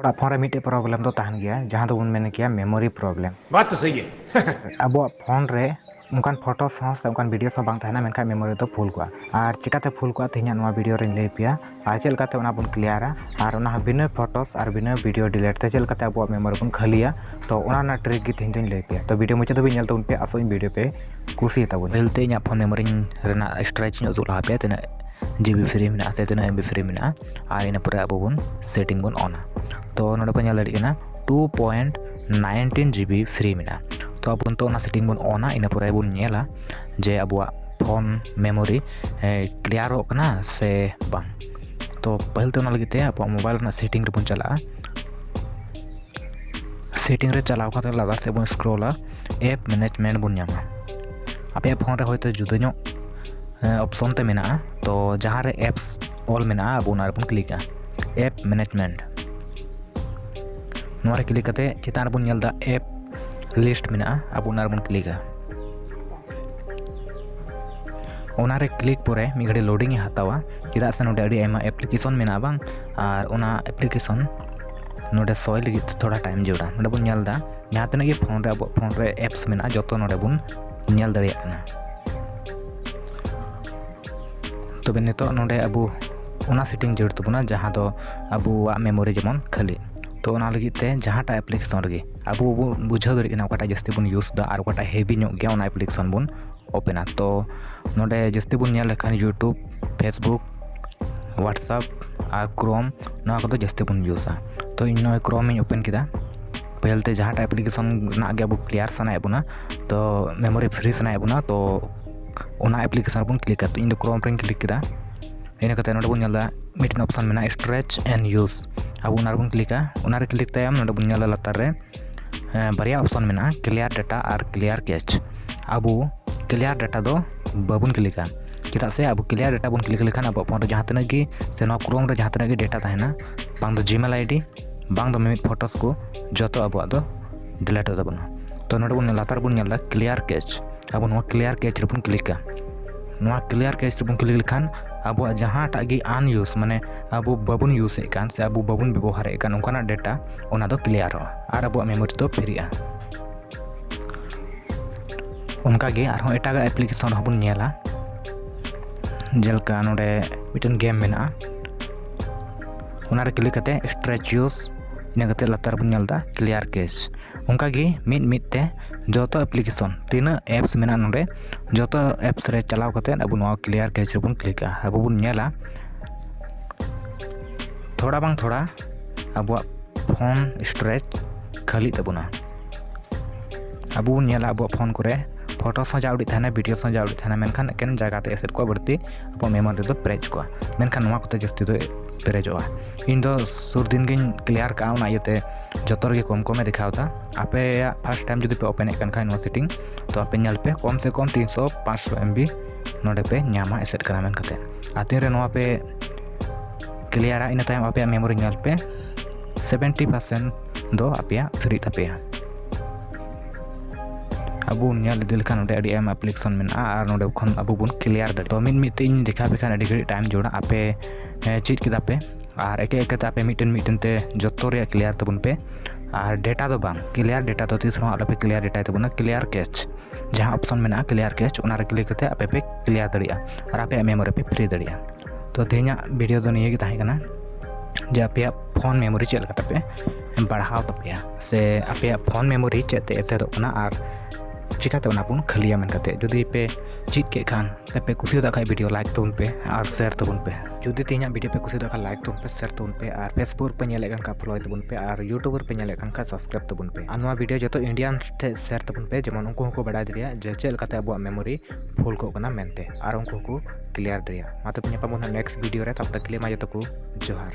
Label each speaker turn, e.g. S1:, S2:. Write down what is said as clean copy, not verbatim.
S1: थोड़ा फोन रे मिट्टे प्रॉब्लम तो तहन गया जहाँ तो उन मैंने किया मेमोरी प्रॉब्लम।
S2: बात तो सही है।
S1: अब फोन रे उनकान फोटो से उनकान वीडियो से बांग तहना मेनका मेमोरी तो फुल को और चिकाते फुल को तेहना नवा वीडियो रे ले पिया और चल काते उना बुन क्लियरा और उना बिना फोटोस और बिना वीडियो डिलीट ते चल काते अब मेमोरी बुन खालिया तो उना ना ट्रिक गी तेहन ले पिया तो वीडियो मुझे तो भी नेल तो उन पे आसो वीडियो पे कुसी ताबुन हेलते इन फोन मेमोरी रेना स्टोरेज इन उदुला पे तना जीबी फ्री में से तना एमबी फ्री में और इन पर अब बुन सेटिंग बुन ऑन तो नोडे पे नेल दाड़ी 2.19 जीबी फ्री में तो अब तो सेटिंग बन ऑन इन पर बन नेला जे अब फोन मेमोरी क्लियर होना से बांग तो पहले तो लगे अब मोबाइल सेटिंग रे बन चला सेटिंग रे चलाव करते लादार से बन स्क्रॉला एप मैनेजमेंट बन नामा अपे फोन रे होयतो जुदा ऑप्शन ते मेना तो जहाँ रे एप्स ऑल मेना अब उना रे बन क्लिक एप मैनेजमेंट नोरे क्लिक करते चितान बन नेलदा एप लिस्ट में अब उनार बन क्लिका उनारे क्लिक परे मी घड़ी लोडिंग हतावा चेदा से नोडे अड़ी आयमा एप्लीकेशन में बांग और उना एप्लीकेशन नोडे सोय लगी थोड़ा टाइम जोड़ा नोडे बन नेलदा जहाँ तने गे फोन रे एप्स में जतो नोडे बन नेल दाड़िया कना तबे नितो नोडे अबु उना सेटिंग जोड़ तबुना जहाँ दो अबुआ मेमोरी जेमन खाली तो लगे जहाँ एप्लीकेशन रे अब बुझाव दाड़ा जस्ती बन यूज दा और हेवी गया एप्लीकेशन बन ओपना तो नोडे जस्ती बन लेखान यूट्यूब फेसबुक व्हाट्सएप और क्रोम ना को जस्ती बन यूजा तो इन क्रोम ओपन किया पहलते जहाँ एप्लीकेशन अब क्लियर सनाए बुना तो मेमोरी फ्री सनाए बुना तो उना एप्लीकेशन बन क्लिक तो इन क्रोम रे क्लिक किया इन नोडे बन मिटन ऑप्शन में स्टोरेज एंड यूज अब उनार बन क्लिका उनारे क्लिक तायम नोडे बन नेला लातार रे बारिया ऑप्शन में क्लियर डाटा और क्लियर कैच अब क्लियर डाटा दो बाबुन क्लिका चेदा से अब क्लियर डाटा बन क्लिक लेखान अब फोन जहाँ तक गी से क्रोम रे जहाँ तक डेटा तहना बांग दो जीमेल आईडी बांग दो मिमिट फोटोस को जतो अब दो डिलीट हो तबना तो नोडे बन लातार बन नेलदा क्लियर कैच अब नो क्लियर कैच रे बन क्लिका नो क्लियर कैच रे बन क्लिक लेखान अब जहाँ टागी आन यूज माने अब बाबुन यूज से अब बाबुन व्यवहार उनका डेटा उना दो क्लियर और अब मेमोरी तो फ्री उनका गे और एटाग एप्लीकेशन हबुन नेला जेलका नोडे मिटन गेम मेना उनारे क्लिक करते स्ट्रेच यूज इन लातार बन नेलदा क्लियर कैच उनका गे मिदते जो एप्लीकेशन तीना एप्स मेना नोडे जो एप्स रे चलाव करते अब नो क्लियर कैच रे बन क्लिका अब बन नेला थोड़ा बांग थोड़ा अब फोन स्टोरेज खाली तबना अब बन नेला अब फोन को फोटो जावड़ी थाना वीडियो जावड़ी थाना मेनखान एकेन जगह एसेट को बढ़ती अब मेमोरी तो पेरेज को मेनखान नवा को जस्ती तो पेरेजोआ इन दो सुर दिन गिन क्लियर का इते जो रे कम कमे दिखाता आपे फर्स्ट टाइम जुदी पे ओपन खान सेटिंग तो आपे नल पे कम से कम 300-500 MB नोडे पे नामा एसेट करा मेन कते आतीन रे नवा पे क्लियर इन टाइम आपे मेमोरी नल पे 70% दो आपे फ्री तापेया अब नल दिलखान नोडे अड़ी एम एप्लीकेशन में और नोडे खन अब बन क्लियर दाड़े तो मिदते देखा बेखान अड़ी घड़ी टाइम जोड़ा आपे चीज किदा पे और एक एक आपे मिटन ते जतो रे क्लियर तबन पे और डेटा तो बांग क्लियर डेटा तो तीस पे क्लियर डेटा तबना क्लियर कैच जहाँ ऑप्शन में क्लियर कैच उनारे क्लिक करते आपे पे क्लियर दाड़िया और आपे मेमोरी पे फ्री दाड़िया तो तेहना वीडियो तो निये ताहें जे आपे फोन मेमोरी चल पे बढ़ाव तपेया से आपे फोन मेमोरी चेते एसेदोना और चिकाते बन खालिया मन करते जुदी पे चीज के खान से पे कुछ खाई वीडियो लाइक तबन पे और शेयर तबन पे जुदी तीन वीडियो पे कुछ लाइक तबन पे शेयर तबन पे और फेसबुक पे नेले का फॉलो तबन पे और यूट्यूब पे नेले का सब्सक्राइब तबन पे और वीडियो जो इंडियन शेयर तबन पे जेमन उनको को बड़ा दाड़िया जे चल काते अब मेमोरी फुल को मेनते और उनको को क्लियर दाड़िया मा तब नेक्स्ट वीडियो रे तब तक के लिए मा जो को जोहार।